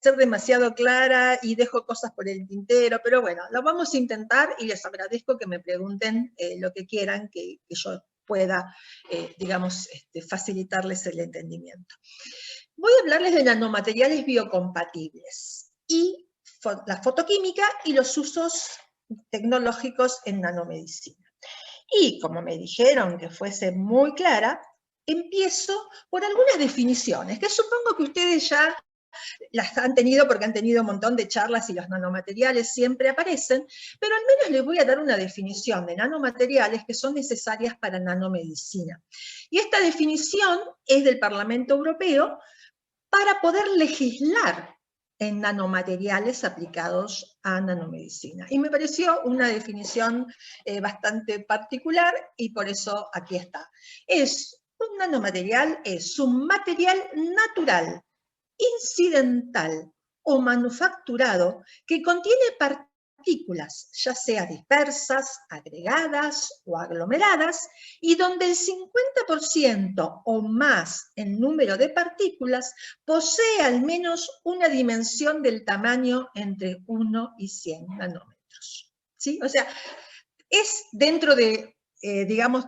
ser demasiado clara y dejo cosas por el tintero, pero bueno, lo vamos a intentar y les agradezco que me pregunten lo que quieran, que yo pueda, digamos, facilitarles el entendimiento. Voy a hablarles de nanomateriales biocompatibles y la fotoquímica y los usos tecnológicos en nanomedicina. Y como me dijeron que fuese muy clara, empiezo por algunas definiciones, que supongo que ustedes ya las han tenido porque han tenido un montón de charlas y los nanomateriales siempre aparecen, pero al menos les voy a dar una definición de nanomateriales que son necesarias para nanomedicina. Y esta definición es del Parlamento Europeo para poder legislar en nanomateriales aplicados a nanomedicina. Y me pareció una definición bastante particular y por eso aquí está. Un nanomaterial es un material natural, incidental o manufacturado que contiene partículas, ya sea dispersas, agregadas o aglomeradas, y donde el 50% o más en número de partículas posee al menos una dimensión del tamaño entre 1 y 100 nanómetros. ¿Sí? O sea, es dentro de, digamos,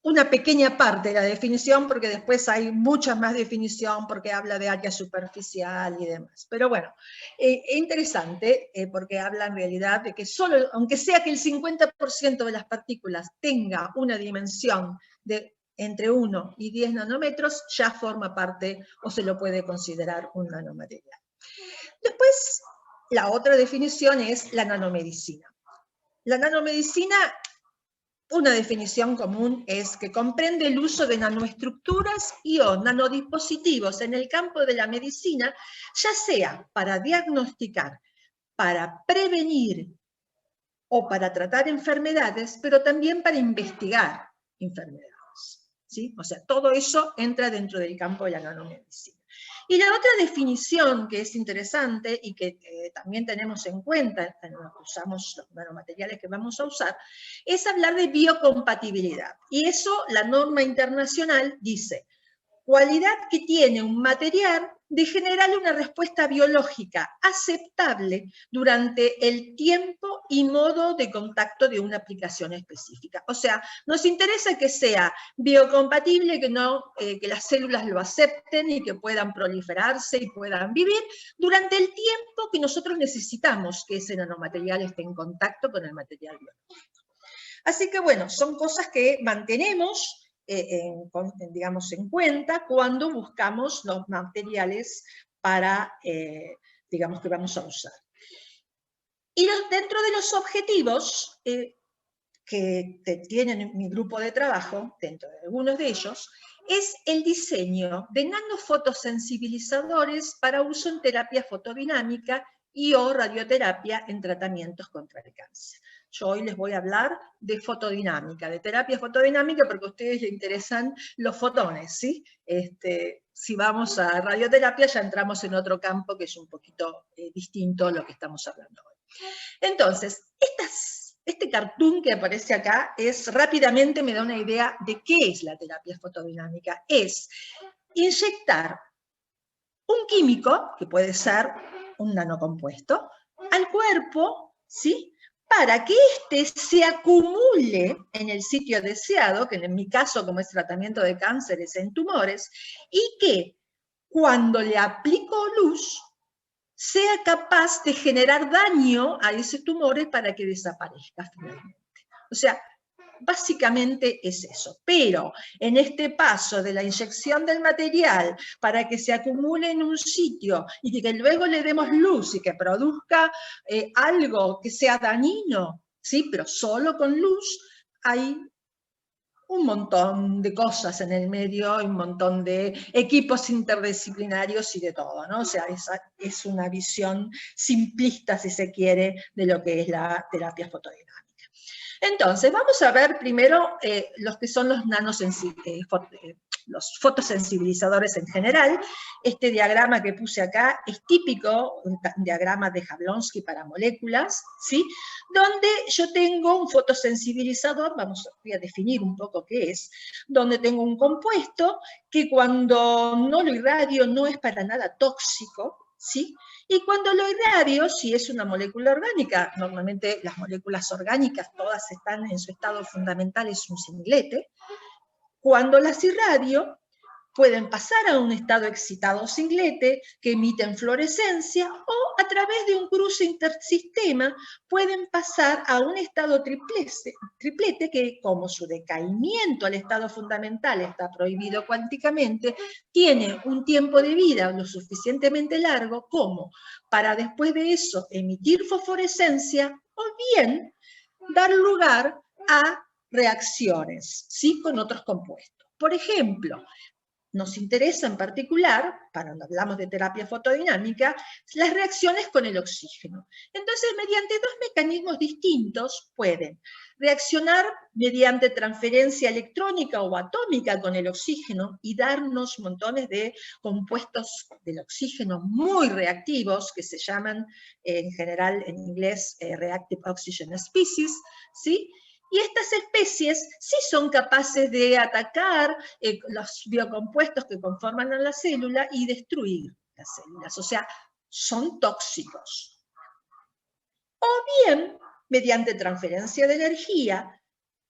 una pequeña parte de la definición, porque después hay mucha más definición, porque habla de área superficial y demás. Pero bueno, es interesante, porque habla en realidad de que solo, aunque sea que el 50% de las partículas tenga una dimensión de entre 1 y 10 nanómetros, ya forma parte o se lo puede considerar un nanomaterial. Después, la otra definición es la nanomedicina. La nanomedicina, una definición común es que comprende el uso de nanoestructuras y o nanodispositivos en el campo de la medicina, ya sea para diagnosticar, para prevenir o para tratar enfermedades, pero también para investigar enfermedades. ¿Sí? O sea, todo eso entra dentro del campo de la nanomedicina. Y la otra definición que es interesante y que también tenemos en cuenta cuando usamos los nanomateriales que vamos a usar, es hablar de biocompatibilidad. Y eso la norma internacional dice: cualidad que tiene un material de generar una respuesta biológica aceptable durante el tiempo y modo de contacto de una aplicación específica. O sea, nos interesa que sea biocompatible, que las células lo acepten y que puedan proliferarse y puedan vivir durante el tiempo que nosotros necesitamos que ese nanomaterial esté en contacto con el material biológico. Así que bueno, son cosas que mantenemos digamos, en cuenta cuando buscamos los materiales para, digamos, que vamos a usar. Y dentro de los objetivos que tienen mi grupo de trabajo, dentro de algunos de ellos, es el diseño de nanofotosensibilizadores para uso en terapia fotodinámica y o radioterapia en tratamientos contra el cáncer. Yo hoy les voy a hablar de fotodinámica, de terapia fotodinámica, porque a ustedes les interesan los fotones, ¿sí? Si vamos a radioterapia ya entramos en otro campo que es un poquito distinto a lo que estamos hablando hoy. Entonces, este cartoon que aparece acá rápidamente me da una idea de qué es la terapia fotodinámica. Es inyectar un químico, que puede ser un nanocompuesto, al cuerpo, ¿sí?, para que éste se acumule en el sitio deseado, que en mi caso, como es tratamiento de cánceres en tumores, y que cuando le aplico luz, sea capaz de generar daño a ese tumor para que desaparezca finalmente. O sea, básicamente es eso. Pero en este paso de la inyección del material para que se acumule en un sitio y que luego le demos luz y que produzca algo que sea dañino, ¿sí?, pero solo con luz, hay un montón de cosas en el medio, un montón de equipos interdisciplinarios y de todo, ¿no? O sea, es una visión simplista, si se quiere, de lo que es la terapia fotodinámica. Entonces, vamos a ver primero los que son los fotosensibilizadores en general. Este diagrama que puse acá es típico, un diagrama de Jablonski para moléculas, ¿sí?, donde yo tengo un fotosensibilizador, voy a definir un poco qué es, donde tengo un compuesto que cuando no lo irradio no es para nada tóxico, ¿sí? Y cuando lo irradio, si es una molécula orgánica, normalmente las moléculas orgánicas todas están en su estado fundamental, es un singlete, cuando las irradio, pueden pasar a un estado excitado singlete que emiten fluorescencia o a través de un cruce intersistema pueden pasar a un estado triplete que, como su decaimiento al estado fundamental está prohibido cuánticamente, tiene un tiempo de vida lo suficientemente largo como para después de eso emitir fosforescencia o bien dar lugar a reacciones, ¿sí?, con otros compuestos. Por ejemplo, nos interesa en particular, cuando hablamos de terapia fotodinámica, las reacciones con el oxígeno. Entonces, mediante dos mecanismos distintos pueden reaccionar mediante transferencia electrónica o atómica con el oxígeno y darnos montones de compuestos del oxígeno muy reactivos, que se llaman en general en inglés reactive oxygen species, ¿sí? Y estas especies sí son capaces de atacar los biocompuestos que conforman a la célula y destruir las células, o sea, son tóxicos. O bien, mediante transferencia de energía,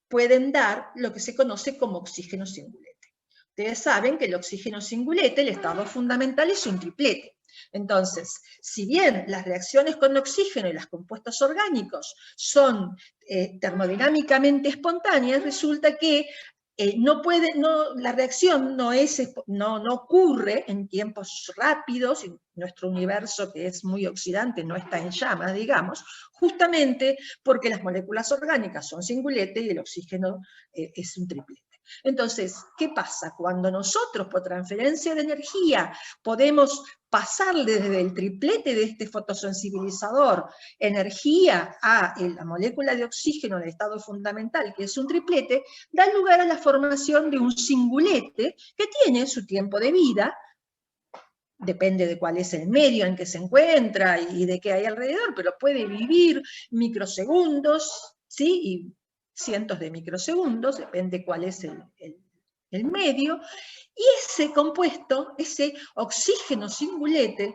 pueden dar lo que se conoce como oxígeno singulete. Ustedes saben que el oxígeno singulete, el estado fundamental, es un triplete. Entonces, si bien las reacciones con oxígeno y los compuestos orgánicos son termodinámicamente espontáneas, resulta que la reacción no ocurre en tiempos rápidos, y nuestro universo, que es muy oxidante, no está en llamas, digamos, justamente porque las moléculas orgánicas son singulete y el oxígeno es un triplete. Entonces, ¿qué pasa? Cuando nosotros, por transferencia de energía, podemos pasarle desde el triplete de este fotosensibilizador energía a la molécula de oxígeno del estado fundamental, que es un triplete, da lugar a la formación de un singulete que tiene su tiempo de vida, depende de cuál es el medio en que se encuentra y de qué hay alrededor, pero puede vivir microsegundos, ¿sí? Y cientos de microsegundos, depende cuál es el medio, y ese compuesto, ese oxígeno singulete,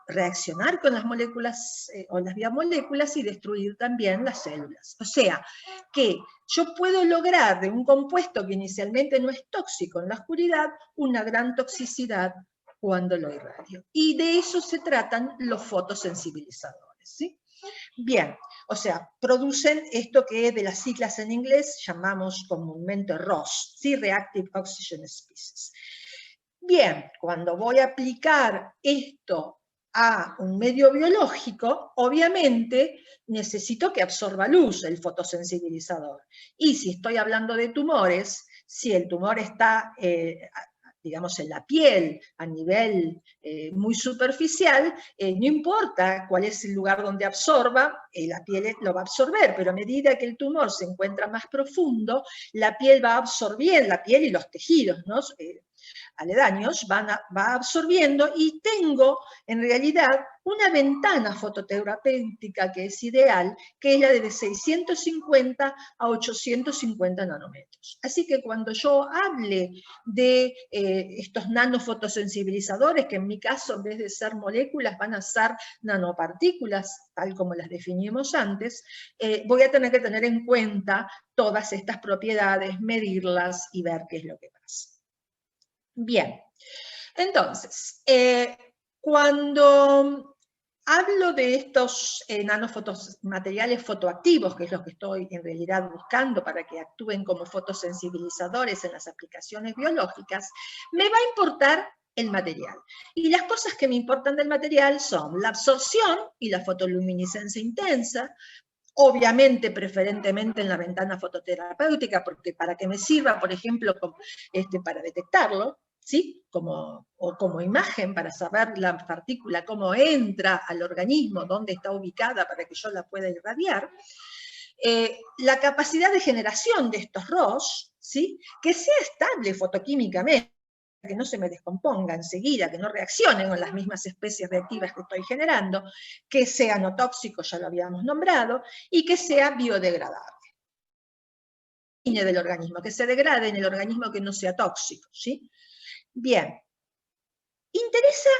reaccionar con las moléculas o las biomoléculas y destruir también las células. O sea, que yo puedo lograr de un compuesto que inicialmente no es tóxico en la oscuridad, una gran toxicidad cuando lo irradio. Y de eso se tratan los fotosensibilizadores, ¿sí? Bien, o sea, producen esto que de las siglas en inglés llamamos comúnmente ROS, ¿sí? Reactive Oxygen Species. Bien, cuando voy a aplicar esto a un medio biológico, obviamente necesito que absorba luz el fotosensibilizador. Y si estoy hablando de tumores, si el tumor está digamos, en la piel, a nivel muy superficial, no importa cuál es el lugar donde absorba, la piel lo va a absorber, pero a medida que el tumor se encuentra más profundo, la piel va absorbiendo, la piel y los tejidos, ¿no? Aledaños va absorbiendo y tengo en realidad una ventana fototerapéutica que es ideal, que es la de 650 a 850 nanómetros. Así que cuando yo hable de estos nanofotosensibilizadores, que en mi caso en vez de ser moléculas van a ser nanopartículas, tal como las definimos antes, voy a tener que tener en cuenta todas estas propiedades, medirlas y ver qué es lo que pasa. Bien, entonces, cuando hablo de estos nanofotomateriales fotoactivos, que es lo que estoy en realidad buscando para que actúen como fotosensibilizadores en las aplicaciones biológicas, me va a importar el material. Y las cosas que me importan del material son la absorción y la fotoluminiscencia intensa, obviamente preferentemente en la ventana fototerapéutica, porque para que me sirva, por ejemplo, para detectarlo, ¿sí? O como imagen para saber la partícula, cómo entra al organismo, dónde está ubicada para que yo la pueda irradiar. La capacidad de generación de estos ROS, ¿sí? Que sea estable fotoquímicamente, que no se me descomponga enseguida, que no reaccionen con las mismas especies reactivas que estoy generando, que sea no tóxico, ya lo habíamos nombrado, y que sea biodegradable del organismo, que se degrade en el organismo, que no sea tóxico, ¿sí? Bien. Interesa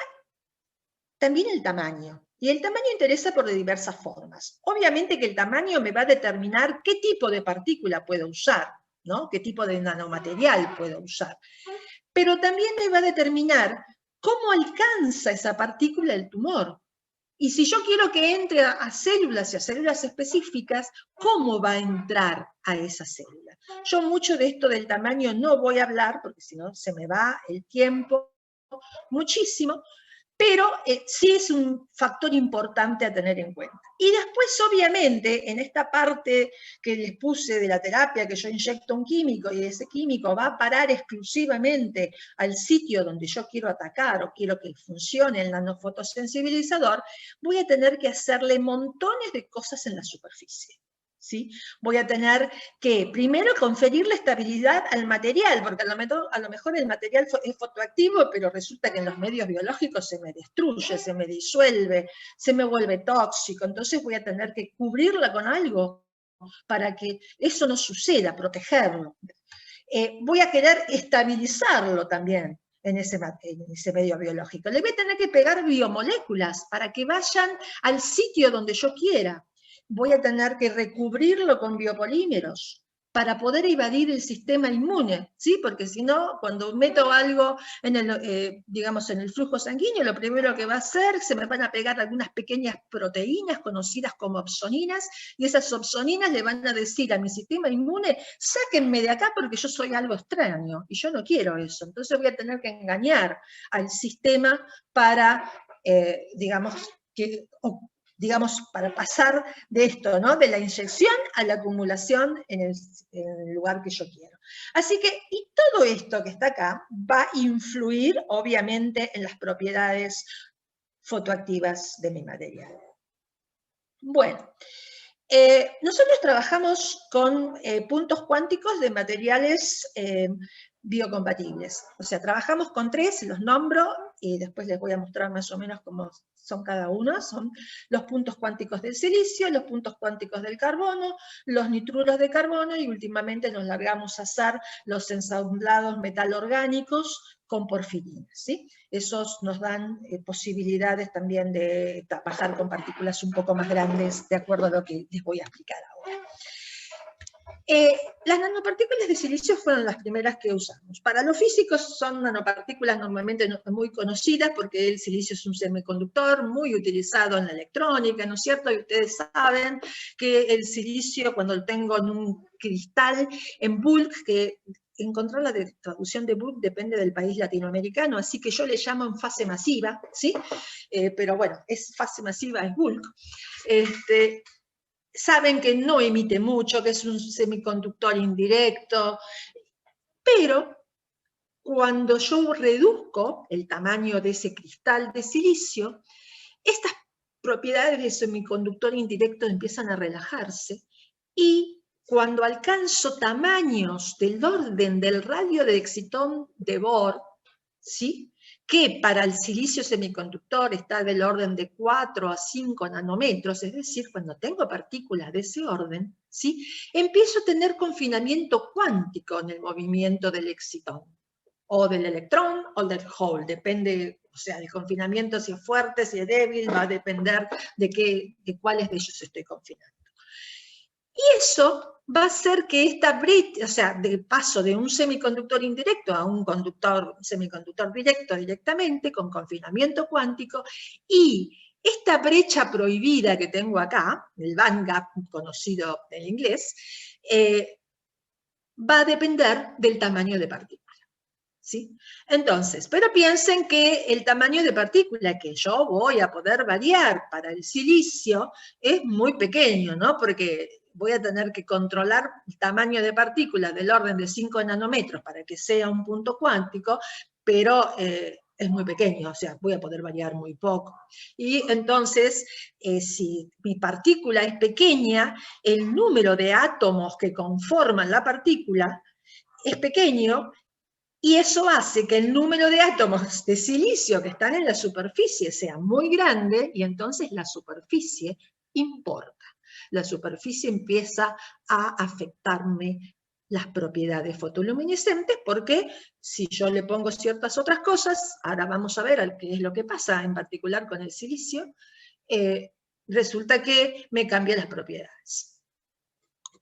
también el tamaño. Y el tamaño interesa por de diversas formas. Obviamente que el tamaño me va a determinar qué tipo de partícula puedo usar, ¿no? Qué tipo de nanomaterial puedo usar. Pero también me va a determinar cómo alcanza esa partícula el tumor. Y si yo quiero que entre a células y a células específicas, ¿cómo va a entrar a esa célula? Yo mucho de esto del tamaño no voy a hablar, porque si no se me va el tiempo muchísimo, pero sí es un factor importante a tener en cuenta. Y después, obviamente, en esta parte que les puse de la terapia, que yo inyecto un químico y ese químico va a parar exclusivamente al sitio donde yo quiero atacar o quiero que funcione el nanofotosensibilizador, voy a tener que hacerle montones de cosas en la superficie. ¿Sí? Voy a tener que primero conferirle estabilidad al material, porque a lo mejor el material es fotoactivo, pero resulta que en los medios biológicos se me destruye, se me disuelve, se me vuelve tóxico, entonces voy a tener que cubrirla con algo para que eso no suceda, protegerlo. Voy a querer estabilizarlo también en ese medio biológico. Le voy a tener que pegar biomoléculas para que vayan al sitio donde yo quiera. Voy a tener que recubrirlo con biopolímeros para poder evadir el sistema inmune, ¿sí? Porque si no, cuando meto algo en el, digamos, en el flujo sanguíneo, lo primero que va a hacer, se me van a pegar algunas pequeñas proteínas conocidas como opsoninas, y esas opsoninas le van a decir a mi sistema inmune, sáquenme de acá porque yo soy algo extraño, y yo no quiero eso. Entonces voy a tener que engañar al sistema para, digamos, para pasar de esto, ¿no? De la inyección a la acumulación en el lugar que yo quiero. Así que, y todo esto que está acá va a influir, obviamente, en las propiedades fotoactivas de mi material. Bueno, nosotros trabajamos con puntos cuánticos de materiales biocompatibles. O sea, trabajamos con 3, los nombro y después les voy a mostrar más o menos cómo son cada uno. Son los puntos cuánticos del silicio, los puntos cuánticos del carbono, los nitruros de carbono y últimamente nos largamos a hacer los ensamblados metalorgánicos con porfirinas, ¿sí? Esos nos dan posibilidades también de trabajar con partículas un poco más grandes, de acuerdo a lo que les voy a explicar ahora. Las nanopartículas de silicio fueron las primeras que usamos. Para los físicos son nanopartículas normalmente muy conocidas porque el silicio es un semiconductor muy utilizado en la electrónica, ¿no es cierto? Y ustedes saben que el silicio, cuando lo tengo en un cristal en bulk, que encontrar la traducción de bulk depende del país latinoamericano, así que yo le llamo en fase masiva, ¿sí? Pero bueno, es fase masiva, es bulk. Saben que no emite mucho, que es un semiconductor indirecto, pero cuando yo reduzco el tamaño de ese cristal de silicio, estas propiedades de semiconductor indirecto empiezan a relajarse y cuando alcanzo tamaños del orden del radio de excitón de Bohr, ¿sí? Que para el silicio semiconductor está del orden de 4 a 5 nanómetros, es decir, cuando tengo partículas de ese orden, ¿sí? Empiezo a tener confinamiento cuántico en el movimiento del excitón, o del electrón o del Hall, depende, o sea, el confinamiento si es fuerte, si es débil, va a depender de cuáles de ellos estoy confinando. Y eso va a hacer que esta brecha, o sea, del paso de un semiconductor indirecto a un semiconductor directo directamente, con confinamiento cuántico, y esta brecha prohibida que tengo acá, el band gap conocido en inglés, va a depender del tamaño de partícula. ¿Sí? Entonces, pero piensen que el tamaño de partícula que yo voy a poder variar para el silicio es muy pequeño, ¿no? Porque voy a tener que controlar el tamaño de partícula del orden de 5 nanómetros para que sea un punto cuántico, pero es muy pequeño, o sea, voy a poder variar muy poco. Y entonces, si mi partícula es pequeña, el número de átomos que conforman la partícula es pequeño, y eso hace que el número de átomos de silicio que están en la superficie sea muy grande, y entonces la superficie importa. La superficie empieza a afectarme las propiedades fotoluminiscentes, porque si yo le pongo ciertas otras cosas, ahora vamos a ver qué es lo que pasa en particular con el silicio, resulta que me cambia las propiedades.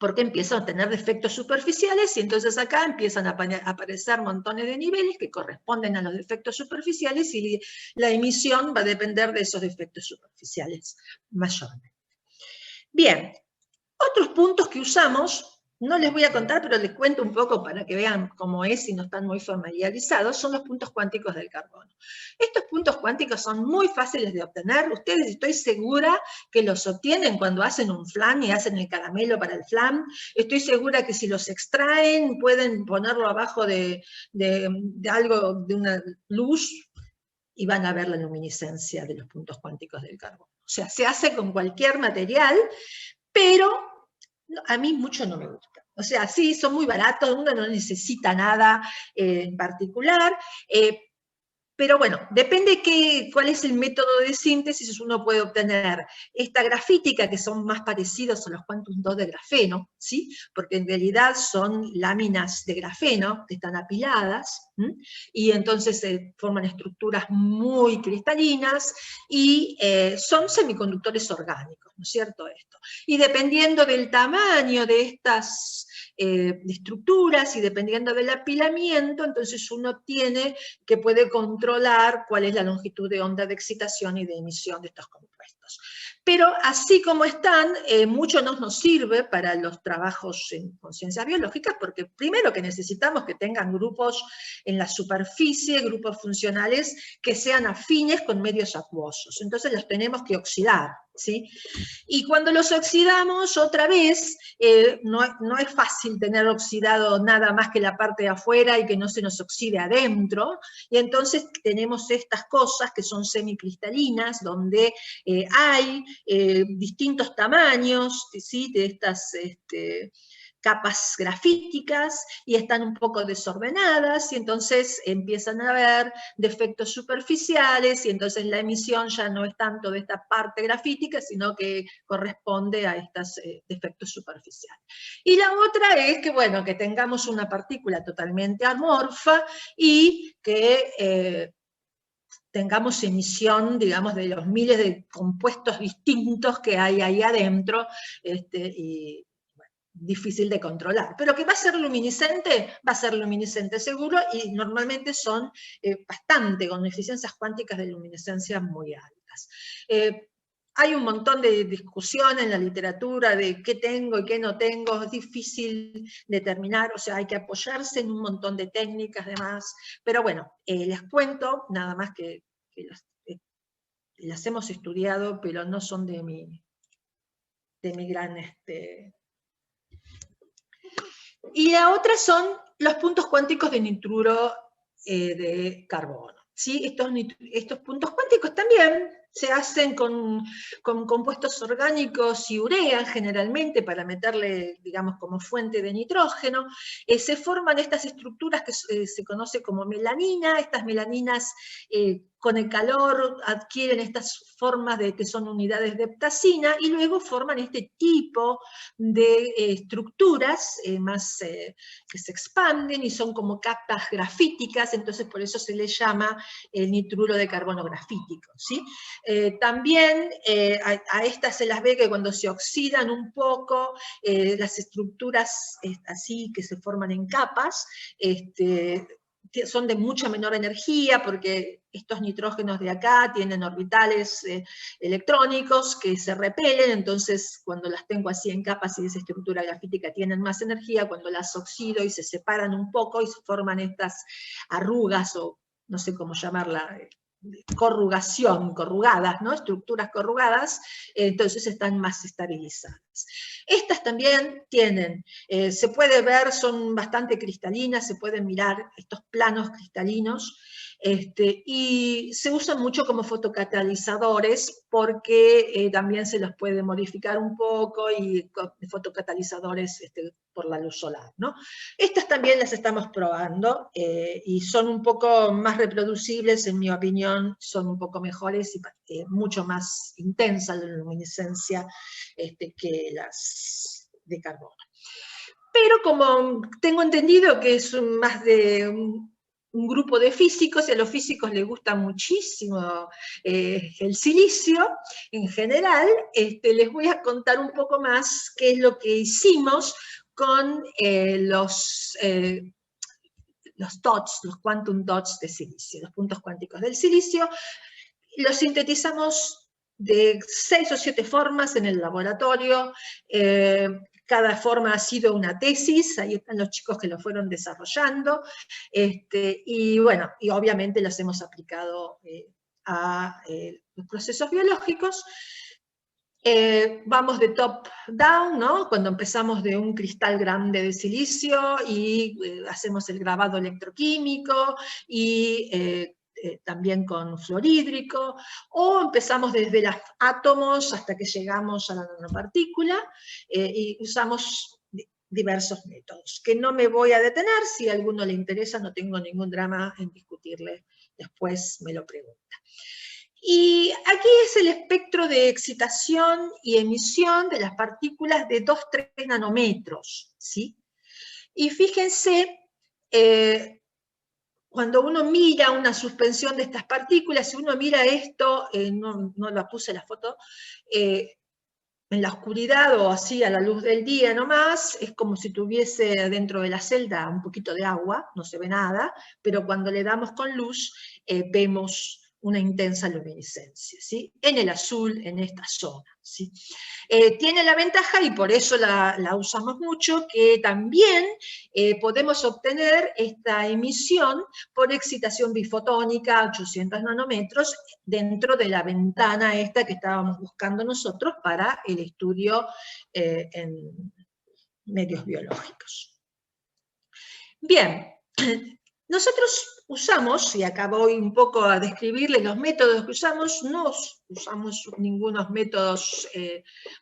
Porque empiezan a tener defectos superficiales y entonces acá empiezan a aparecer montones de niveles que corresponden a los defectos superficiales y la emisión va a depender de esos defectos superficiales mayormente. Bien, otros puntos que usamos, no les voy a contar, pero les cuento un poco para que vean cómo es y no están muy formalizados, son los puntos cuánticos del carbono. Estos puntos cuánticos son muy fáciles de obtener, ustedes estoy segura que los obtienen cuando hacen un flan y hacen el caramelo para el flan, estoy segura que si los extraen pueden ponerlo abajo de algo, de una luz, y van a ver la luminiscencia de los puntos cuánticos del carbono. O sea, se hace con cualquier material, pero a mí mucho no me gusta. O sea, sí, son muy baratos, uno no necesita nada en particular, pero bueno, depende cuál es el método de síntesis, uno puede obtener esta grafítica, que son más parecidos a los quantum dots de grafeno, ¿sí? Porque en realidad son láminas de grafeno que están apiladas, y entonces forman estructuras muy cristalinas, y son semiconductores orgánicos, ¿no es cierto esto? Y dependiendo del tamaño de estas de estructuras y dependiendo del apilamiento, entonces uno puede controlar cuál es la longitud de onda de excitación y de emisión de estos compuestos. Pero así como están, mucho no nos sirve para los trabajos con ciencias biológicas, porque primero que necesitamos que tengan grupos en la superficie, grupos funcionales que sean afines con medios acuosos. Entonces los tenemos que oxidar, ¿sí? Y cuando los oxidamos, otra vez, no es fácil tener oxidado nada más que la parte de afuera y que no se nos oxide adentro, y entonces tenemos estas cosas que son semicristalinas, donde hay distintos tamaños, ¿sí? De estas capas grafíticas, y están un poco desordenadas, y entonces empiezan a haber defectos superficiales, y entonces la emisión ya no es tanto de esta parte grafítica, sino que corresponde a estos defectos superficiales. Y la otra es que, bueno, que tengamos una partícula totalmente amorfa, y que tengamos emisión, digamos, de los miles de compuestos distintos que hay ahí adentro, y difícil de controlar, pero que va a ser luminiscente seguro, y normalmente son bastante, con eficiencias cuánticas de luminiscencia muy altas. Hay un montón de discusión en la literatura de qué tengo y qué no tengo, es difícil determinar, o sea, hay que apoyarse en un montón de técnicas demás, pero bueno, les cuento, nada más que las hemos estudiado, pero no son de mi gran... Y la otra son los puntos cuánticos de nitruro de carbono. ¿Sí? Estos puntos cuánticos también se hacen con compuestos orgánicos y urea, generalmente, para meterle, digamos, como fuente de nitrógeno. Se forman estas estructuras que se conoce como melanina. Estas melaninas, con el calor, adquieren estas formas de que son unidades de heptacina, y luego forman este tipo de estructuras que se expanden y son como capas grafíticas, entonces por eso se les llama el nitruro de carbono grafítico, ¿sí? También a estas se las ve que cuando se oxidan un poco, las estructuras así que se forman en capas, son de mucha menor energía, porque estos nitrógenos de acá tienen orbitales electrónicos que se repelen, entonces cuando las tengo así en capas y de esa estructura grafítica tienen más energía, cuando las oxido y se separan un poco y se forman estas arrugas, o no sé cómo llamarla, corrugadas, ¿no? Estructuras corrugadas, entonces están más estabilizadas. Estas también tienen, se puede ver, son bastante cristalinas, se pueden mirar estos planos cristalinos, y se usan mucho como fotocatalizadores, porque también se los puede modificar un poco, y fotocatalizadores por la luz solar, ¿no? Estas también las estamos probando, y son un poco más reproducibles, en mi opinión, son un poco mejores y mucho más intensa la luminiscencia que las de carbono. pero como tengo entendido que es más de un grupo de físicos, y a los físicos les gusta muchísimo el silicio en general, les voy a contar un poco más qué es lo que hicimos con los dots, los quantum dots de silicio, los puntos cuánticos del silicio. Los sintetizamos de 6 o 7 formas en el laboratorio. Cada forma ha sido una tesis, ahí están los chicos que lo fueron desarrollando, y bueno, y obviamente las hemos aplicado a los procesos biológicos. Vamos de top down, ¿no? Cuando empezamos de un cristal grande de silicio y hacemos el grabado electroquímico y también con fluorhídrico, o empezamos desde los átomos hasta que llegamos a la nanopartícula, y usamos diversos métodos, que no me voy a detener. Si a alguno le interesa, no tengo ningún drama en discutirle, después me lo pregunta. Y aquí es el espectro de excitación y emisión de las partículas de 2-3 nanómetros, ¿sí? Y fíjense, cuando uno mira una suspensión de estas partículas, si uno mira esto, no la puse la foto, en la oscuridad o así a la luz del día nomás, es como si tuviese dentro de la celda un poquito de agua, no se ve nada, pero cuando le damos con luz, vemos una intensa luminiscencia, ¿sí? En el azul, en esta zona, ¿sí? Tiene la ventaja, y por eso la usamos mucho, que también podemos obtener esta emisión por excitación bifotónica a 800 nanómetros dentro de la ventana esta que estábamos buscando nosotros para el estudio en medios biológicos. Bien, nosotros usamos, y acá voy un poco a describirles los métodos que usamos, no usamos ningunos métodos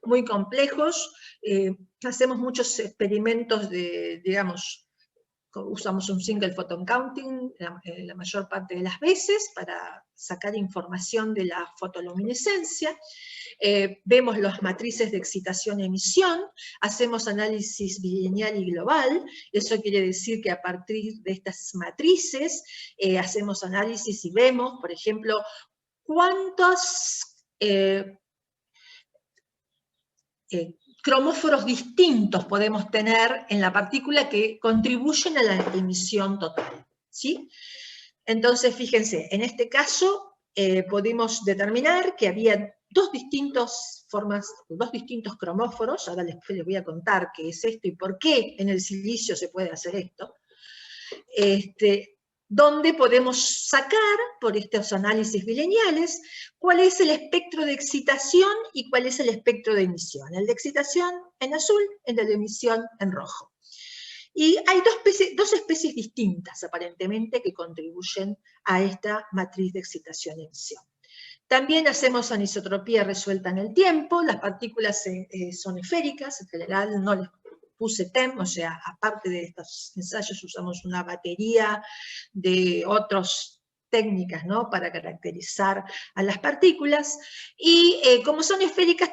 muy complejos, hacemos muchos experimentos de, digamos, usamos un single photon counting la mayor parte de las veces para sacar información de la fotoluminiscencia. Vemos las matrices de excitación-emisión, hacemos análisis bilineal y global, eso quiere decir que a partir de estas matrices hacemos análisis y vemos, por ejemplo, cuántos cromóforos distintos podemos tener en la partícula que contribuyen a la emisión total, ¿sí? Entonces, fíjense, en este caso pudimos determinar que había dos distintos cromóforos, ahora les voy a contar qué es esto y por qué en el silicio se puede hacer esto, donde podemos sacar, por estos análisis bilineales, cuál es el espectro de excitación y cuál es el espectro de emisión. El de excitación en azul, el de emisión en rojo. Y hay dos especies distintas, aparentemente, que contribuyen a esta matriz de excitación-emisión. También hacemos anisotropía resuelta en el tiempo, las partículas son esféricas, en general no les puse TEM, o sea, aparte de estos ensayos usamos una batería de otras técnicas, ¿no?, para caracterizar a las partículas, y como son esféricas,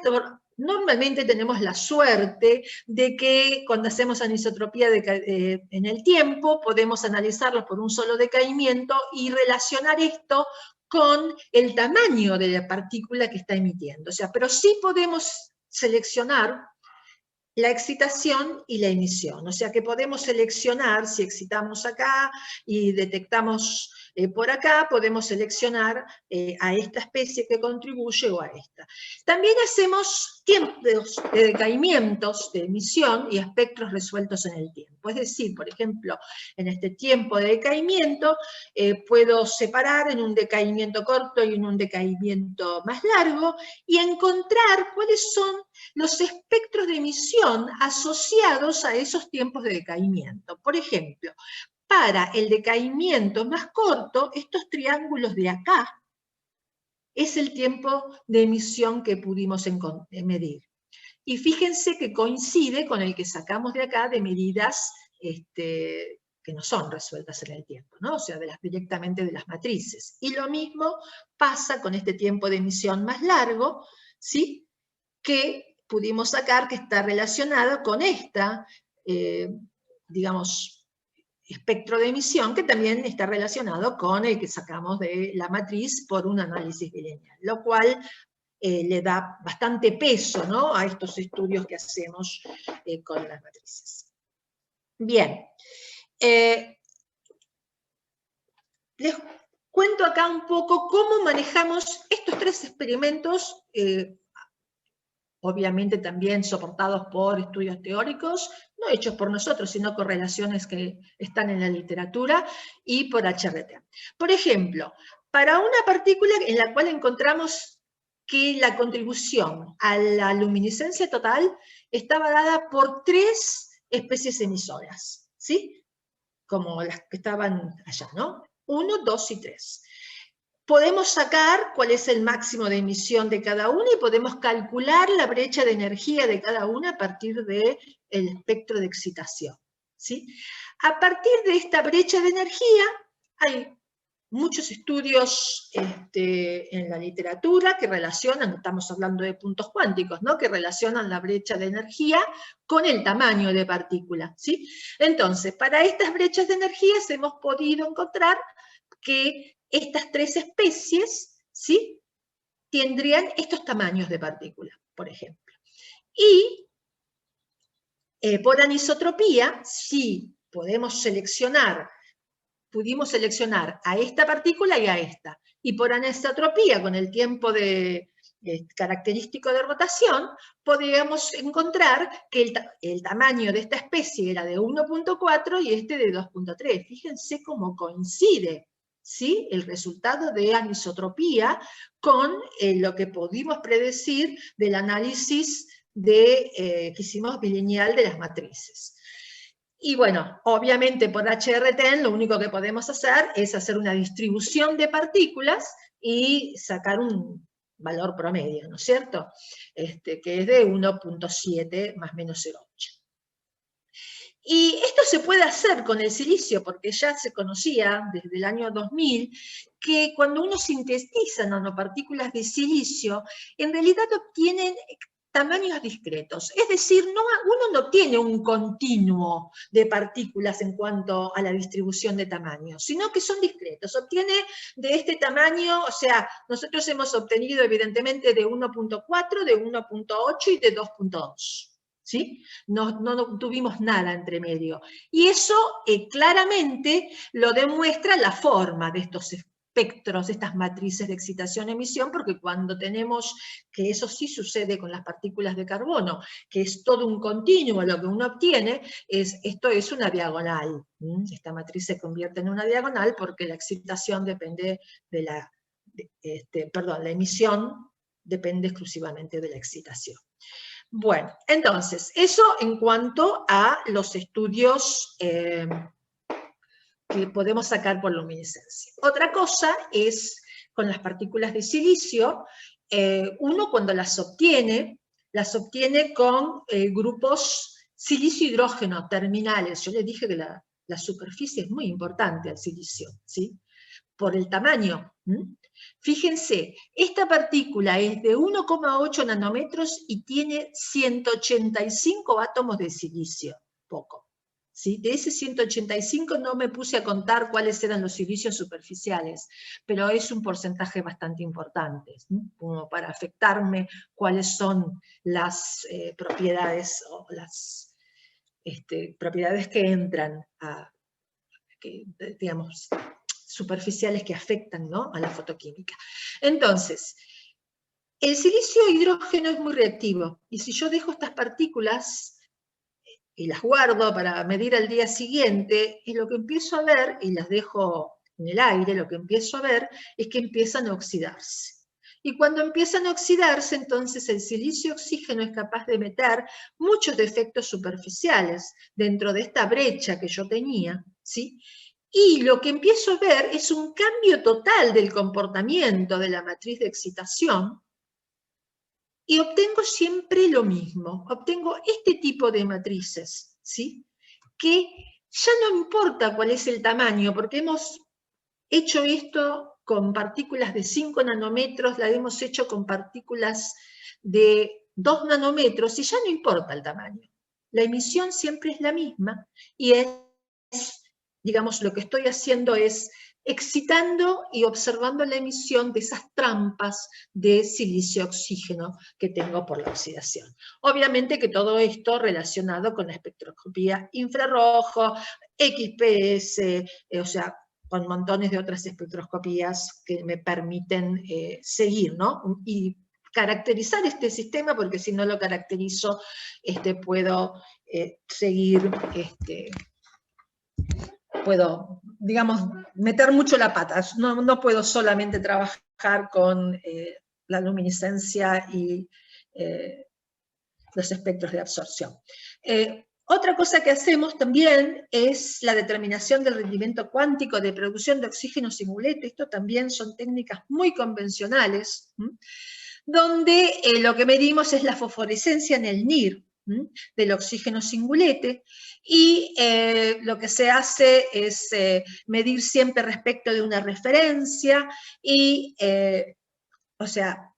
normalmente tenemos la suerte de que cuando hacemos anisotropía en el tiempo, podemos analizarlos por un solo decaimiento y relacionar esto con el tamaño de la partícula que está emitiendo. O sea, pero sí podemos seleccionar la excitación y la emisión. O sea que podemos seleccionar, si excitamos acá y detectamos por acá, podemos seleccionar a esta especie que contribuye o a esta. También hacemos tiempos de decaimientos de emisión y espectros resueltos en el tiempo. Es decir, por ejemplo, en este tiempo de decaimiento puedo separar en un decaimiento corto y en un decaimiento más largo y encontrar cuáles son los espectros de emisión asociados a esos tiempos de decaimiento. Por ejemplo, para el decaimiento más corto, estos triángulos de acá es el tiempo de emisión que pudimos medir. Y fíjense que coincide con el que sacamos de acá de medidas que no son resueltas en el tiempo, ¿no? O sea, directamente de las matrices. Y lo mismo pasa con este tiempo de emisión más largo, ¿sí?, que pudimos sacar que está relacionado con esta digamos, espectro de emisión, que también está relacionado con el que sacamos de la matriz por un análisis bilineal, lo cual le da bastante peso, ¿no?, a estos estudios que hacemos con las matrices. Bien. Les cuento acá un poco cómo manejamos estos tres experimentos, obviamente también soportados por estudios teóricos, no hechos por nosotros, sino correlaciones que están en la literatura, y por HRT. Por ejemplo, para una partícula en la cual encontramos que la contribución a la luminiscencia total estaba dada por 3 especies emisoras, ¿sí?, como las que estaban allá, ¿no? 1, 2 y 3. Podemos sacar cuál es el máximo de emisión de cada una y podemos calcular la brecha de energía de cada una a partir del espectro de excitación, ¿sí? A partir de esta brecha de energía hay muchos estudios en la literatura que relacionan, estamos hablando de puntos cuánticos, ¿no?, que relacionan la brecha de energía con el tamaño de partícula, ¿sí? Entonces, para estas brechas de energías hemos podido encontrar que estas 3 especies, ¿sí?, tendrían estos tamaños de partícula, por ejemplo. Y por anisotropía, si pudimos seleccionar a esta partícula y a esta. Y por anisotropía, con el tiempo característico de rotación, podríamos encontrar que el tamaño de esta especie era de 1.4 y este de 2.3. Fíjense cómo coincide, ¿sí?, el resultado de anisotropía con lo que pudimos predecir del análisis que hicimos bilineal de las matrices. Y bueno, obviamente por HRT lo único que podemos hacer es hacer una distribución de partículas y sacar un valor promedio, ¿no es cierto?, que es de 1.7 más menos 0.8. Y esto se puede hacer con el silicio, porque ya se conocía desde el año 2000 que cuando uno sintetiza nanopartículas de silicio, en realidad obtienen tamaños discretos. Es decir, uno no tiene un continuo de partículas en cuanto a la distribución de tamaños, sino que son discretos. Obtiene de este tamaño, o sea, nosotros hemos obtenido evidentemente de 1.4, de 1.8 y de 2.2. ¿Sí? No tuvimos nada entre medio. Y eso claramente lo demuestra la forma de estos espectros, estas matrices de excitación-emisión, porque cuando tenemos, que eso sí sucede con las partículas de carbono, que es todo un continuo lo que uno obtiene, esto es una diagonal. Esta matriz se convierte en una diagonal porque la excitación depende de la emisión depende exclusivamente de la excitación. Bueno, entonces, eso en cuanto a los estudios que podemos sacar por luminiscencia. Otra cosa es con las partículas de silicio, uno cuando las obtiene con grupos silicio-hidrógeno terminales. Yo les dije que la superficie es muy importante al silicio, ¿sí?, por el tamaño. Fíjense, esta partícula es de 1,8 nanómetros y tiene 185 átomos de silicio, poco. ¿Sí? De ese 185 no me puse a contar cuáles eran los silicios superficiales, pero es un porcentaje bastante importante, ¿sí?, como para afectarme cuáles son las propiedades o las propiedades que entran digamos, superficiales que afectan, ¿no?, a la fotoquímica. Entonces, el silicio-hidrógeno es muy reactivo, y si yo dejo estas partículas y las guardo para medir al día siguiente, y lo que empiezo a ver, y las dejo en el aire, lo que empiezo a ver es que empiezan a oxidarse. Y cuando empiezan a oxidarse, entonces el silicio-oxígeno es capaz de meter muchos defectos superficiales dentro de esta brecha que yo tenía, ¿sí? Y lo que empiezo a ver es un cambio total del comportamiento de la matriz de excitación, y obtengo siempre lo mismo, obtengo este tipo de matrices, ¿sí?, que ya no importa cuál es el tamaño, porque hemos hecho esto con partículas de 5 nanómetros, la hemos hecho con partículas de 2 nanómetros, y ya no importa el tamaño. La emisión siempre es la misma y es, digamos, lo que estoy haciendo es excitando y observando la emisión de esas trampas de silicio-oxígeno que tengo por la oxidación. Obviamente que todo esto relacionado con la espectroscopía infrarrojo, XPS, o sea, con montones de otras espectroscopías que me permiten seguir, ¿no? Y caracterizar este sistema, porque si no lo caracterizo, puedo seguir, puedo, digamos, meter mucho la pata. No puedo solamente trabajar con la luminiscencia y los espectros de absorción. Otra cosa que hacemos también es la determinación del rendimiento cuántico de producción de oxígeno singulete. Esto también son técnicas muy convencionales, donde lo que medimos es la fosforescencia en el NIR del oxígeno singulete, y lo que se hace es medir siempre respecto de una referencia, y, o sea,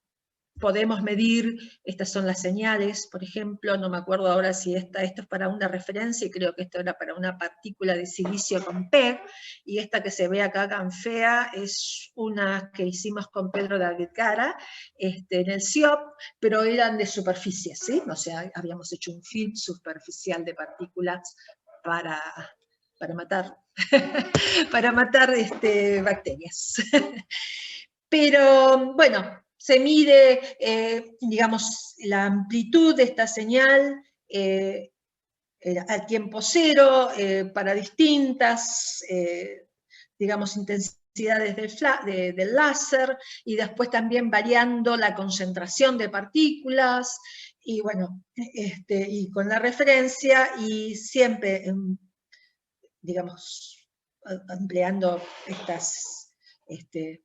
podemos medir, estas son las señales, por ejemplo, no me acuerdo ahora si esto es para una referencia, y creo que esto era para una partícula de silicio con PEG, y esta que se ve acá tan fea es una que hicimos con Pedro David Cara en el CIOP, pero eran de superficie, ¿sí? O sea, habíamos hecho un film superficial de partículas para matar, para matar bacterias. Pero, bueno, se mide, digamos, la amplitud de esta señal al tiempo cero para distintas, digamos, intensidades del láser, y después también variando la concentración de partículas, y bueno, y con la referencia, y siempre, digamos, empleando estas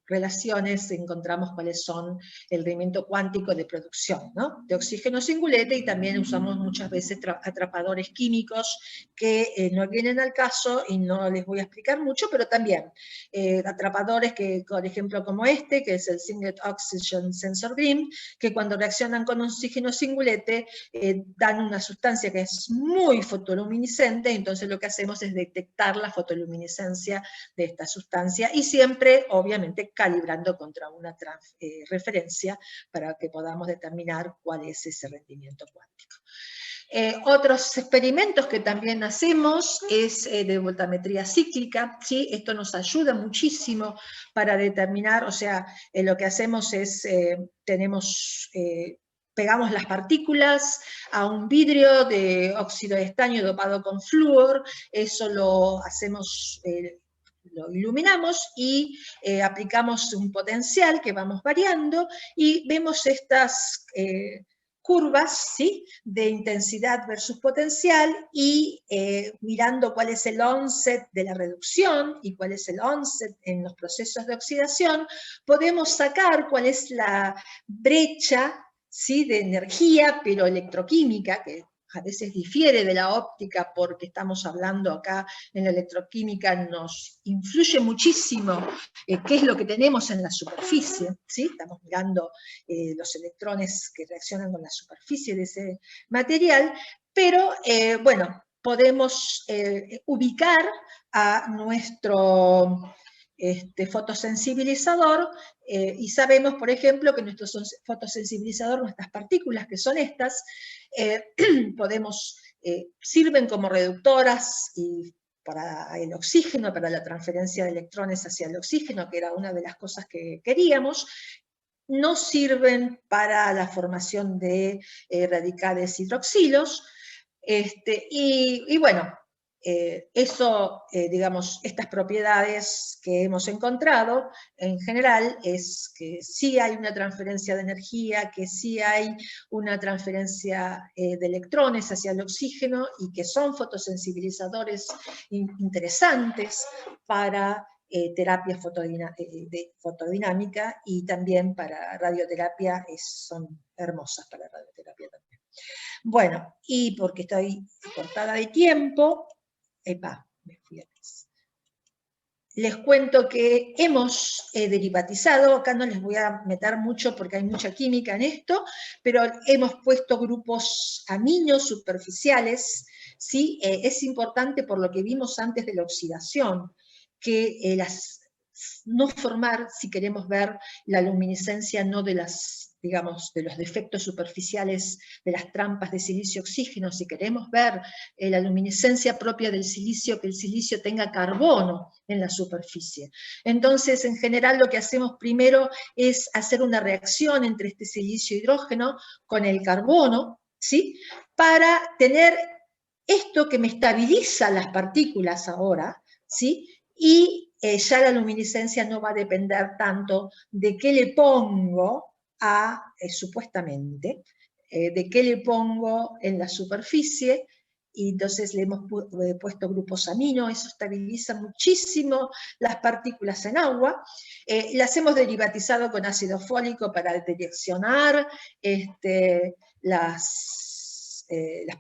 relaciones, encontramos cuáles son el rendimiento cuántico de producción, ¿no? De oxígeno singulete, y también usamos muchas veces atrapadores químicos que no vienen al caso y no les voy a explicar mucho, pero también atrapadores que, por ejemplo, como que es el Singlet Oxygen Sensor Beam, que cuando reaccionan con oxígeno singulete dan una sustancia que es muy fotoluminiscente, entonces lo que hacemos es detectar la fotoluminiscencia de esta sustancia, y siempre, obviamente, calibrando contra una referencia para que podamos determinar cuál es ese rendimiento cuántico. Otros experimentos que también hacemos es de voltametría cíclica, ¿sí? Esto nos ayuda muchísimo para determinar, o sea, lo que hacemos es, pegamos las partículas a un vidrio de óxido de estaño dopado con flúor, eso lo hacemos, lo iluminamos y aplicamos un potencial que vamos variando, y vemos estas curvas, ¿sí?, de intensidad versus potencial, y mirando cuál es el onset de la reducción y cuál es el onset en los procesos de oxidación, podemos sacar cuál es la brecha, ¿sí?, de energía, pero electroquímica, que a veces difiere de la óptica, porque estamos hablando acá en la electroquímica, nos influye muchísimo qué es lo que tenemos en la superficie, ¿sí? Estamos mirando los electrones que reaccionan con la superficie de ese material, pero bueno, podemos ubicar a nuestro fotosensibilizador, y sabemos, por ejemplo, que nuestro fotosensibilizador, nuestras partículas, que son estas, sirven como reductoras y para el oxígeno, para la transferencia de electrones hacia el oxígeno, que era una de las cosas que queríamos. No sirven para la formación de radicales hidroxilos, y bueno, digamos, estas propiedades que hemos encontrado, en general, es que sí hay una transferencia de energía, que sí hay una transferencia de electrones hacia el oxígeno, y que son fotosensibilizadores interesantes para terapia fotodinámica, y también para radioterapia, son hermosas para radioterapia también. Bueno, y porque estoy cortada de tiempo, me fui a les cuento que hemos derivatizado, acá no les voy a meter mucho porque hay mucha química en esto, pero hemos puesto grupos aminos superficiales, ¿sí? Es importante por lo que vimos antes de la oxidación, que no formar, si queremos ver la luminiscencia no de las, digamos, de los defectos superficiales de las trampas de silicio-oxígeno, si queremos ver la luminiscencia propia del silicio, que el silicio tenga carbono en la superficie. Entonces, en general, lo que hacemos primero es hacer una reacción entre este silicio-hidrógeno con el carbono, ¿sí? Para tener esto que me estabiliza las partículas ahora, ¿sí? Y ya la luminiscencia no va a depender tanto de qué le pongo supuestamente, de qué le pongo en la superficie, y entonces le hemos puesto grupos amino, eso estabiliza muchísimo las partículas en agua. Las hemos derivatizado con ácido fólico para direccionar las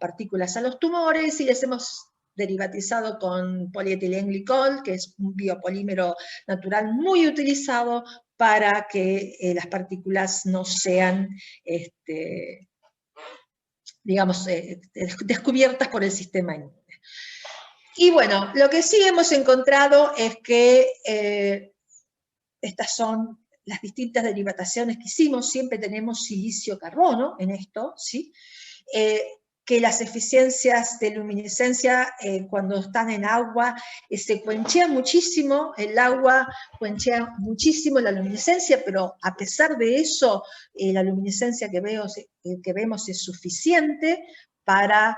partículas a los tumores, y les hemos derivatizado con polietilenglicol, que es un biopolímero natural muy utilizado para que las partículas no sean, digamos, descubiertas por el sistema inmune. Y bueno, lo que sí hemos encontrado es que estas son las distintas derivataciones que hicimos, siempre tenemos silicio-carbono en esto, ¿sí? Que las eficiencias de luminiscencia cuando están en agua se cuenchean muchísimo, el agua cuenchea muchísimo la luminiscencia, pero a pesar de eso, la luminiscencia que vemos es suficiente para,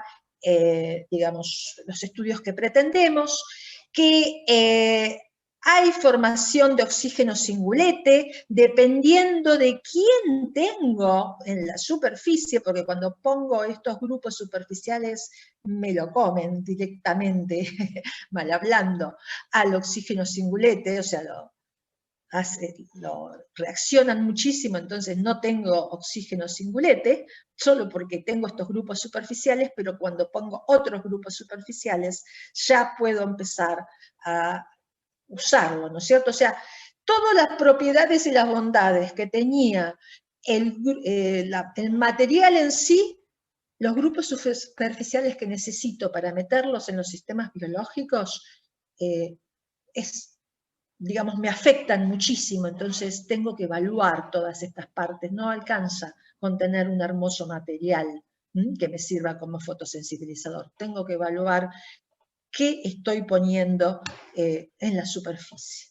digamos, los estudios que pretendemos, que hay formación de oxígeno singulete, dependiendo de quién tengo en la superficie, porque cuando pongo estos grupos superficiales me lo comen directamente, mal hablando, al oxígeno singulete, o sea, lo reaccionan muchísimo, entonces no tengo oxígeno singulete, solo porque tengo estos grupos superficiales, pero cuando pongo otros grupos superficiales ya puedo empezar a usarlo, ¿no es cierto? O sea, todas las propiedades y las bondades que tenía el material en sí, los grupos superficiales que necesito para meterlos en los sistemas biológicos, digamos, me afectan muchísimo, entonces tengo que evaluar todas estas partes, no alcanza con tener un hermoso material que me sirva como fotosensibilizador, tengo que evaluar qué estoy poniendo en la superficie.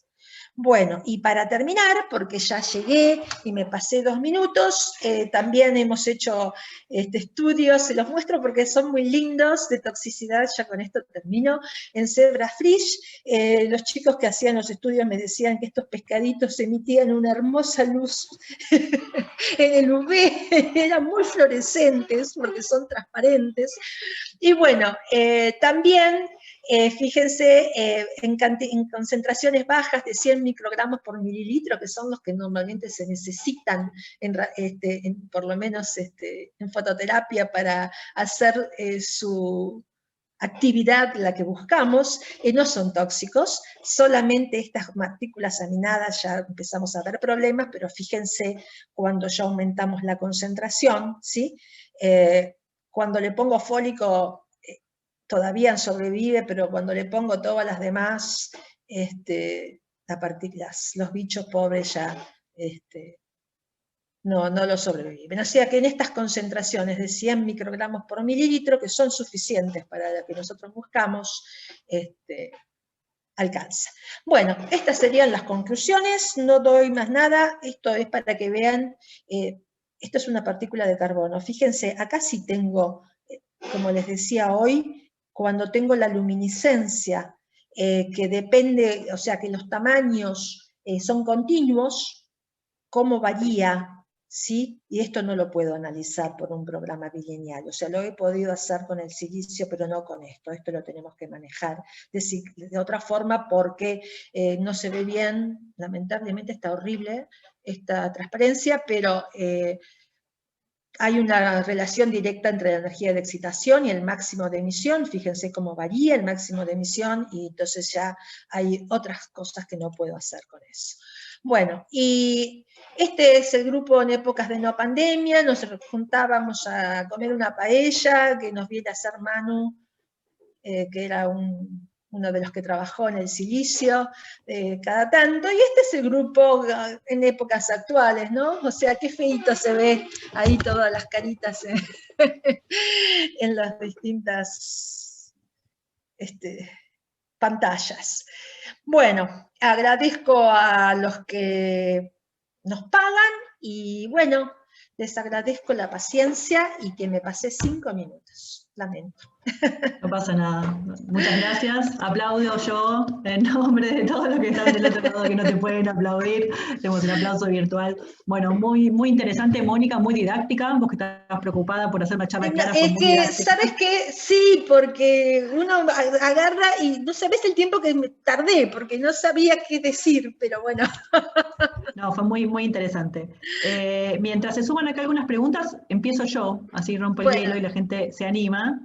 Bueno, y para terminar, porque ya llegué y me pasé 2 minutos, también hemos hecho estudios, se los muestro porque son muy lindos, de toxicidad, ya con esto termino, en zebrafish. Los chicos que hacían los estudios me decían que estos pescaditos emitían una hermosa luz en el UV, eran muy fluorescentes porque son transparentes. Y bueno, también fíjense en concentraciones bajas de 100 microgramos por mililitro, que son los que normalmente se necesitan, por lo menos en fototerapia, para hacer su actividad, la que buscamos, no son tóxicos, solamente estas partículas aminadas ya empezamos a ver problemas, pero fíjense cuando ya aumentamos la concentración, ¿sí? Cuando le pongo fólico, todavía sobrevive, pero cuando le pongo todas las demás, los bichos pobres ya no lo sobreviven. O sea que en estas concentraciones de 100 microgramos por mililitro, que son suficientes para lo que nosotros buscamos, alcanza. Bueno, estas serían las conclusiones, no doy más nada, esto es para que vean, esto es una partícula de carbono. Fíjense, acá sí tengo, como les decía hoy, cuando tengo la luminiscencia, que depende, o sea, que los tamaños son continuos, cómo varía, ¿sí? Y esto no lo puedo analizar por un programa bilineal, o sea, lo he podido hacer con el silicio, pero no con esto lo tenemos que manejar de otra forma porque no se ve bien, lamentablemente está horrible esta transparencia, pero hay una relación directa entre la energía de excitación y el máximo de emisión. Fíjense cómo varía el máximo de emisión, y entonces ya hay otras cosas que no puedo hacer con eso. Bueno, y este es el grupo en épocas de no pandemia. Nos juntábamos a comer una paella que nos viene a hacer Manu, que era uno de los que trabajó en el silicio cada tanto, y este es el grupo en épocas actuales, ¿no? O sea, qué feíto se ve ahí todas las caritas en las distintas pantallas. Bueno, agradezco a los que nos pagan, y bueno, les agradezco la paciencia y que me pasé 5 minutos, lamento. No pasa nada. Muchas gracias. Aplaudo yo en nombre de todos los que están del otro lado que no te pueden aplaudir. Hacemos un aplauso virtual. Bueno, muy, muy interesante, Mónica, muy didáctica. Vos que estabas preocupada por hacer una charla clara, fue muy didáctica. ¿Sabes qué? Sí, porque uno agarra y no sabes el tiempo que me tardé, porque no sabía qué decir, pero bueno. No, fue muy, muy interesante. Mientras se suman acá algunas preguntas, empiezo yo, así rompo el hielo y la gente se anima.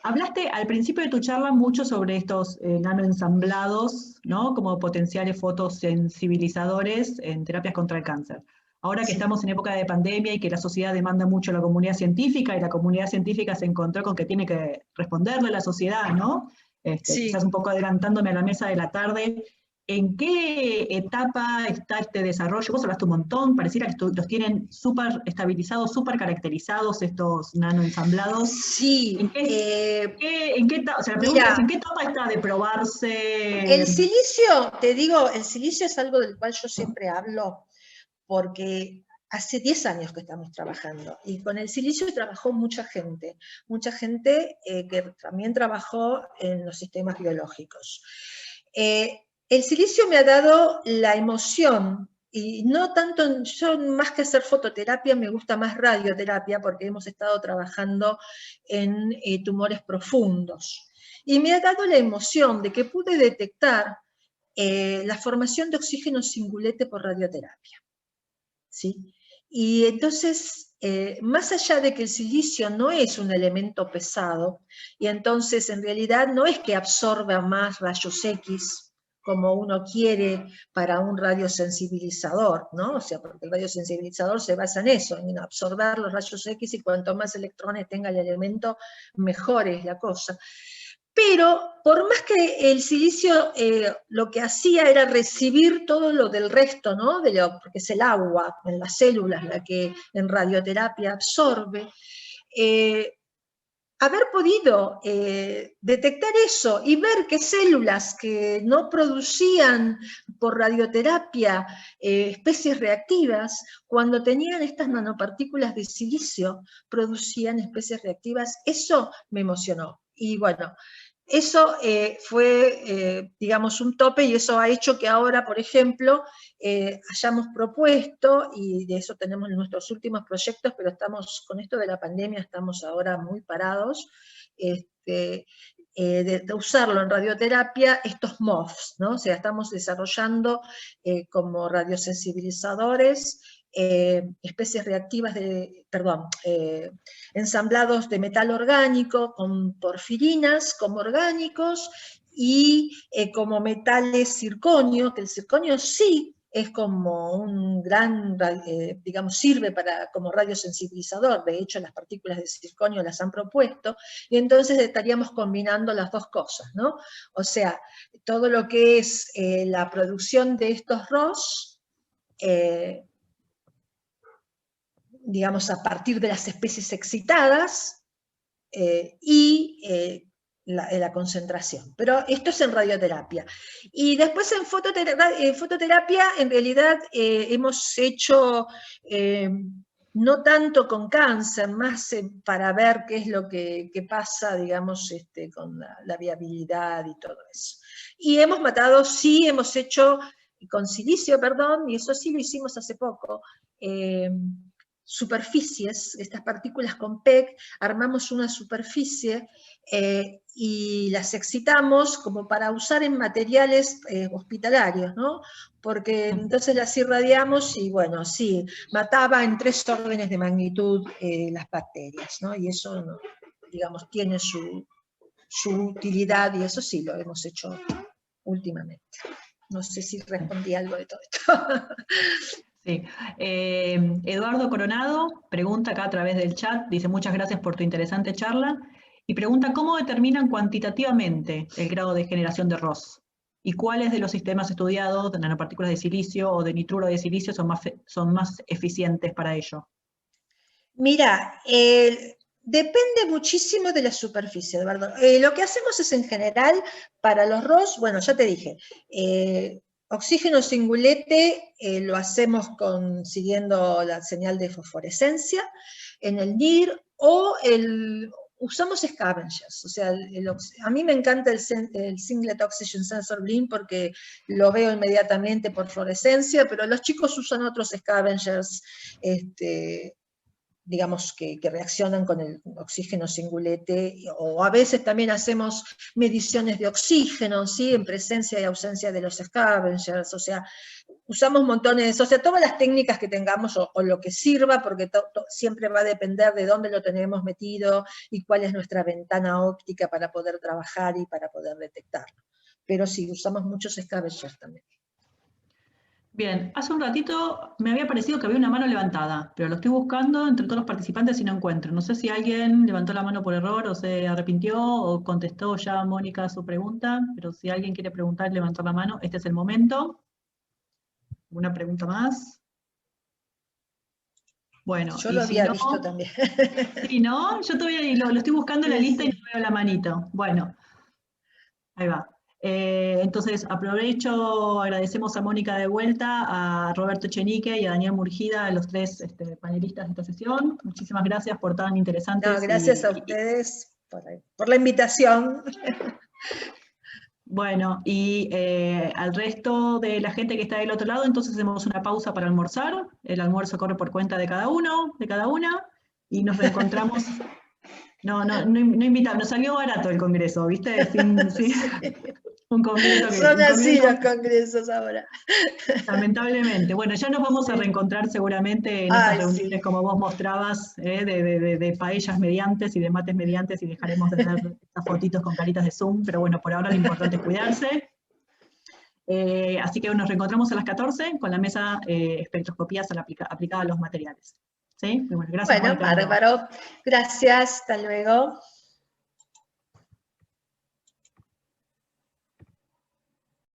Hablaste al principio de tu charla mucho sobre estos nanoensamblados, ¿no? Como potenciales fotosensibilizadores en terapias contra el cáncer. Ahora que estamos en época de pandemia y que la sociedad demanda mucho a la comunidad científica, y la comunidad científica se encontró con que tiene que responderle a la sociedad, ¿no? Quizás un poco adelantándome a la mesa de la tarde. ¿En qué etapa está este desarrollo? Vos hablaste un montón, pareciera que los tienen súper estabilizados, súper caracterizados estos nanoensamblados. Sí. ¿En qué etapa, o sea, la pregunta es, ¿en qué etapa está de probarse? El silicio, te digo, el silicio es algo del cual yo siempre hablo, porque hace 10 años que estamos trabajando, y con el silicio trabajó mucha gente que también trabajó en los sistemas biológicos. El silicio me ha dado la emoción, y no tanto, yo más que hacer fototerapia me gusta más radioterapia, porque hemos estado trabajando en tumores profundos, y me ha dado la emoción de que pude detectar la formación de oxígeno cingulete por radioterapia. ¿Sí? Y entonces, más allá de que el silicio no es un elemento pesado, y entonces en realidad no es que absorba más rayos X como uno quiere para un radiosensibilizador, ¿no? O sea, porque el radiosensibilizador se basa en eso, en absorber los rayos X, y cuanto más electrones tenga el elemento, mejor es la cosa. Pero por más que el silicio lo que hacía era recibir todo lo del resto, ¿no? Porque es el agua en las células la que en radioterapia absorbe, haber podido detectar eso y ver que células que no producían por radioterapia especies reactivas, cuando tenían estas nanopartículas de silicio, producían especies reactivas, eso me emocionó. Y bueno, eso fue, digamos, un tope, y eso ha hecho que ahora, por ejemplo, hayamos propuesto, y de eso tenemos nuestros últimos proyectos, pero estamos, con esto de la pandemia, estamos ahora muy parados, de usarlo en radioterapia, estos MOFs, ¿no? O sea, estamos desarrollando como radiosensibilizadores especies reactivas ensamblados de metal orgánico con porfirinas como orgánicos, y como metales circonio, que el circonio sí es como un gran, digamos, sirve como radiosensibilizador. De hecho, las partículas de circonio las han propuesto, y entonces estaríamos combinando las dos cosas, ¿no? O sea, todo lo que es la producción de estos ROS, digamos, a partir de las especies excitadas, y la concentración. Pero esto es en radioterapia. Y después en fototerapia, en realidad hemos hecho, no tanto con cáncer, más para ver qué es lo que pasa, digamos, con la viabilidad y todo eso. Y hemos hecho con silicio, perdón, y eso sí lo hicimos hace poco, superficies, estas partículas con PEC, armamos una superficie y las excitamos como para usar en materiales hospitalarios, ¿no? Porque entonces las irradiamos y bueno, sí, mataba en 3 órdenes de magnitud las bacterias, ¿no? Y eso, digamos, tiene su utilidad y eso sí lo hemos hecho últimamente. No sé si respondí algo de todo esto. Sí. Eduardo Coronado pregunta acá a través del chat, dice muchas gracias por tu interesante charla, y pregunta cómo determinan cuantitativamente el grado de generación de ROS y cuáles de los sistemas estudiados de nanopartículas de silicio o de nitruro de silicio son más eficientes para ello. Mira, depende muchísimo de la superficie, Eduardo. Lo que hacemos es en general para los ROS, bueno, ya te dije, oxígeno singulete lo hacemos siguiendo la señal de fosforescencia en el NIR o usamos scavengers, o sea, a mí me encanta el Singlet Oxygen Sensor Beam porque lo veo inmediatamente por fluorescencia, pero los chicos usan otros scavengers, digamos, que reaccionan con el oxígeno singulete, o a veces también hacemos mediciones de oxígeno, ¿sí? En presencia y ausencia de los scavengers, o sea, usamos montones, o sea, todas las técnicas que tengamos, o lo que sirva, porque siempre va a depender de dónde lo tenemos metido, y cuál es nuestra ventana óptica para poder trabajar y para poder detectarlo. Pero sí, usamos muchos scavengers también. Bien, hace un ratito me había parecido que había una mano levantada, pero lo estoy buscando entre todos los participantes y no encuentro. No sé si alguien levantó la mano por error o se arrepintió o contestó ya Mónica su pregunta, pero si alguien quiere preguntar, levantar la mano, este es el momento. ¿Una pregunta más? Bueno, yo y lo si había no, visto también. Sí, ¿no? Yo todavía lo estoy buscando en la lista Sí. y no veo la manito. Bueno, ahí va. Entonces, aprovecho, agradecemos a Mónica de vuelta, a Roberto Chenique y a Daniel Murgida, a los 3 panelistas de esta sesión. Muchísimas gracias por tan interesantes. No, gracias a ustedes por la invitación. Bueno, y al resto de la gente que está del otro lado, entonces hacemos una pausa para almorzar. El almuerzo corre por cuenta de cada uno, de cada una, y nos reencontramos. No invitamos, nos salió barato el congreso, ¿viste? Sí. Un congreso que... Son así los congresos ahora. Lamentablemente. Bueno, ya nos vamos a reencontrar seguramente en estas reuniones, sí, como vos mostrabas, de paellas mediantes y de mates mediantes, y dejaremos de tener estas fotitos con caritas de Zoom, pero bueno, por ahora lo importante es cuidarse. Así que nos reencontramos a las 14 con la mesa espectroscopías aplicada a los materiales. ¿Sí? Bueno, gracias, bueno, Mónica. bárbaro. Gracias, hasta luego.